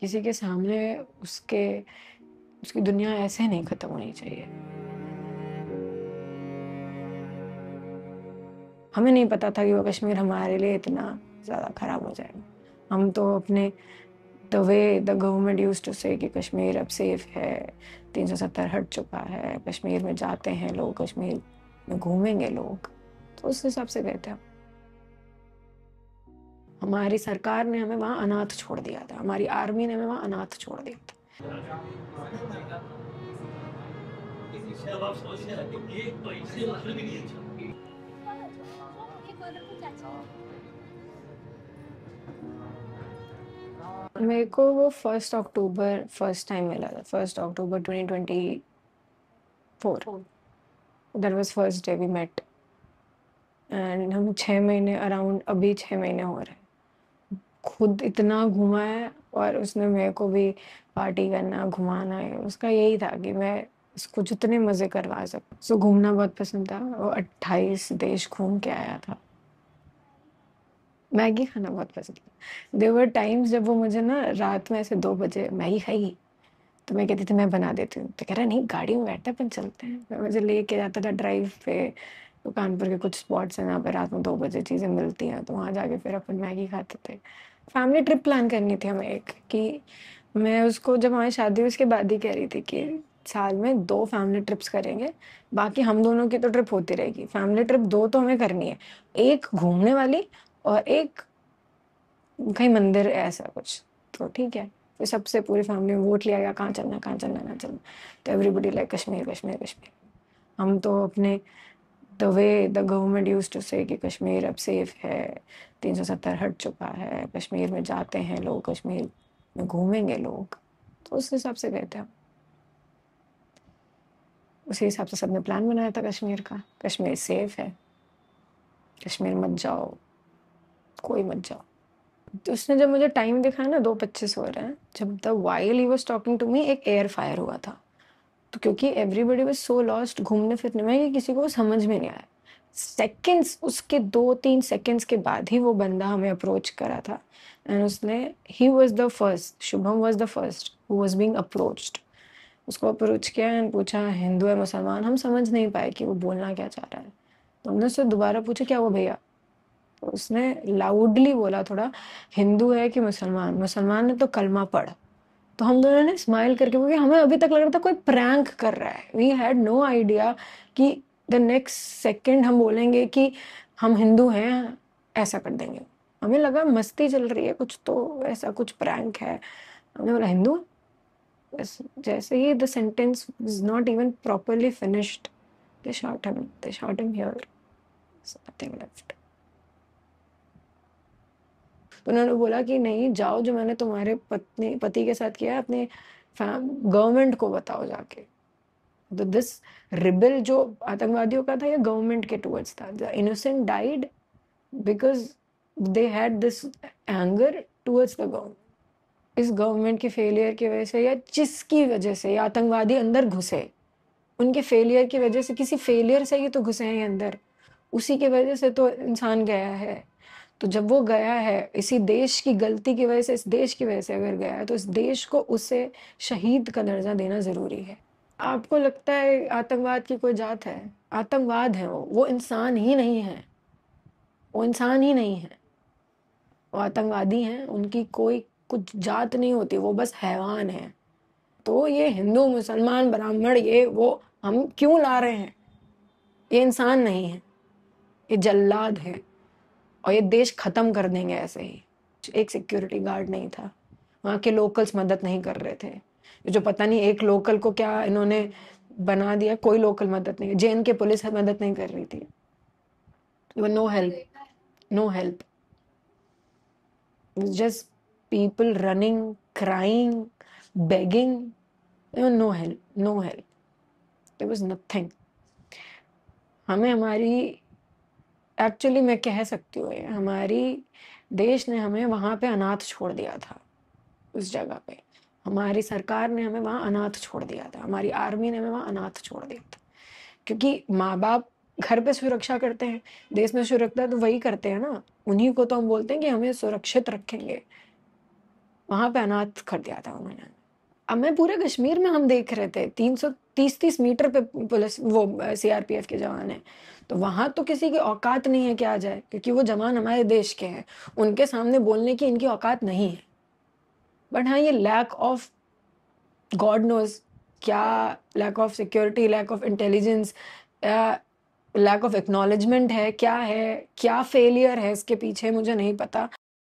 किसी के सामने उसके उसकी दुनिया ऐसे नहीं खत्म होनी चाहिए। हमें नहीं पता था कि वो कश्मीर हमारे लिए इतना ज़्यादा खराब हो जाएगा। हम तो अपने the way the government used to say कि कश्मीर अब सेफ है, 370 हट चुका है, कश्मीर में जाते हैं लोग, कश्मीर में घूमेंगे लोग, तो उस हिसाब से गए थे हम। हमारी सरकार ने हमें वहाँ अनाथ छोड़ दिया था, हमारी आर्मी ने हमें वहाँ अनाथ छोड़ दिया था। तब आप समझ गए कि एक पैसे से बाहर भी नहीं अच्छा। मेरे को वो 1 अक्टूबर फर्स्ट टाइम मिला था, 1 अक्टूबर 2024। That was first day we met and हम 6 महीने अराउंड, अभी 6 महीने हो रहे हैं। खुद इतना घुमा है और उसने मेरे को भी पार्टी करना, घुमाना है, उसका यही था कि मैं उसको जितने मज़े करवा सकूँ। उसको घूमना बहुत पसंद था, वो 28 देश घूम के आया था। मैगी खाना बहुत पसंद था। देयर वर टाइम्स जब वो मुझे ना रात में ऐसे 2 बजे मैगी खाएगी, तो मैं कहती थी मैं बना देती हूँ। तो कह रहा नहीं, गाड़ी में बैठते हैं अपन चलते हैं। फिर मुझे लेके जाता था ड्राइव पे, तो कानपुर के कुछ स्पॉट्स हैं जहाँ पे रात में 2 बजे चीज़ें मिलती हैं, तो वहाँ जाके फिर अपन मैगी खाते थे। फैमिली ट्रिप प्लान करनी थी हमें एक, कि मैं उसको जब हमारी शादी हुई उसके बाद ही कह रही थी कि साल में 2 फैमिली ट्रिप्स करेंगे, बाकी हम दोनों की तो ट्रिप होती रहेगी। फैमिली ट्रिप 2 तो हमें करनी है, एक घूमने वाली और एक कहीं मंदिर ऐसा कुछ। तो ठीक है, फिर सबसे पूरी फैमिली में वोट लिया गया कहाँ चलना है, कहाँ चलना है, कहाँ चलना है। तो एवरीबॉडी लाइक कश्मीर, कश्मीर, कश्मीर। हम तो अपने the way the government used to say कि कश्मीर अब सेफ है, 370 हट चुका है, कश्मीर में जाते हैं लोग, कश्मीर में घूमेंगे लोग, तो उस हिसाब से गए थे हम। उसी हिसाब से सबने प्लान बनाया था कश्मीर का। कश्मीर सेफ है, कश्मीर मत जाओ, कोई मत जाओ। तो उसने जब मुझे टाइम दिखाया ना, 2:25 हो रहे हैं, जब the while he was talking to me एक एयर फायर हुआ था। तो क्योंकि एवरीबॉडी वाज सो लॉस्ट घूमने फिरने में कि किसी को समझ में नहीं आया। सेकंड्स, उसके 2-3 सेकंड्स के बाद ही वो बंदा हमें अप्रोच करा था एंड उसने, he was the first, Shubham was the first who was being approached. उसको अप्रोच किया एंड पूछा हिंदू है मुसलमान। हम समझ नहीं पाए कि वो बोलना क्या चाह रहा है, तो हमने उससे दोबारा पूछा क्या हुआ भैया। तो उसने लाउडली बोला थोड़ा, हिंदू है कि मुसलमान, मुसलमान ने तो कलमा पढ़। तो हम दोनों ने स्माइल करके, क्योंकि हमें अभी तक लग रहा था कोई प्रैंक कर रहा है। वी हैड नो आइडिया कि द नेक्स्ट सेकंड हम बोलेंगे कि हम हिंदू हैं, ऐसा कर देंगे। हमें लगा मस्ती चल रही है कुछ, तो ऐसा कुछ प्रैंक है। हमने बोला हिंदू, बस जैसे ही the sentence was not even properly finished, they shot him here, nothing left. तो उन्होंने बोला कि नहीं जाओ, जो मैंने तुम्हारे पत्नी पति के साथ किया है अपने गवर्नमेंट को बताओ जाके। तो दिस रिबेल जो आतंकवादियों का था या गवर्नमेंट के टुवर्ड्स था, the innocent died because they had this anger towards the government. इस गवर्नमेंट के फेलियर की वजह से या जिसकी वजह से ये आतंकवादी अंदर घुसे, उनके फेलियर की वजह से, किसी फेलियर से ही तो घुसे हैं ये अंदर, उसी की वजह से तो इंसान गया है। तो जब वो गया है इसी देश की गलती की वजह से, इस देश की वजह से अगर गया है, तो इस देश को उसे शहीद का दर्जा देना जरूरी है। आपको लगता है आतंकवाद की कोई जात है? आतंकवाद है वो इंसान ही नहीं है, वो इंसान ही नहीं है। वो आतंकवादी हैं, उनकी कोई कुछ जात नहीं होती, वो बस हैवान है। तो ये हिंदू मुसलमान ब्राह्मण ये वो हम क्यों ला रहे हैं? ये इंसान नहीं है, ये जल्लाद है, और ये देश खत्म कर देंगे ऐसे ही। एक सिक्योरिटी गार्ड नहीं था, वहाँ के लोकल्स मदद नहीं कर रहे थे। जो पता नहीं एक लोकल को क्या इन्होंने बना दिया, कोई लोकल मदद नहीं, जेएन के पुलिस मदद नहीं कर रही थी। No help, no help, just people running, crying, begging, no help, no help, there was nothing. हमें हमारी, एक्चुअली मैं कह सकती हूँ हमारी देश ने हमें वहां पे अनाथ छोड़ दिया था। उस जगह पे हमारी सरकार ने हमें वहां अनाथ छोड़ दिया था, हमारी आर्मी ने हमें वहां अनाथ छोड़ दिया था। क्योंकि माँ बाप घर पे सुरक्षा करते हैं, देश में सुरक्षा तो वही करते हैं ना, उन्हीं को तो हम बोलते हैं कि हमें सुरक्षित रखेंगे। वहाँ पे अनाथ कर दिया था उन्होंने। अब मैं पूरे कश्मीर में हम देख रहे थे 330 मीटर पे पुलिस वो सीआरपीएफ के जवान हैं, तो वहाँ तो किसी की औकात नहीं है कि आ जाए, क्योंकि वो जवान हमारे देश के हैं, उनके सामने बोलने की इनकी औकात नहीं है। बट हाँ, ये लैक ऑफ गॉड नोज, क्या lack of security, lack of intelligence, lack of acknowledgement है, क्या फेलियर है इसके पीछे मुझे नहीं पता।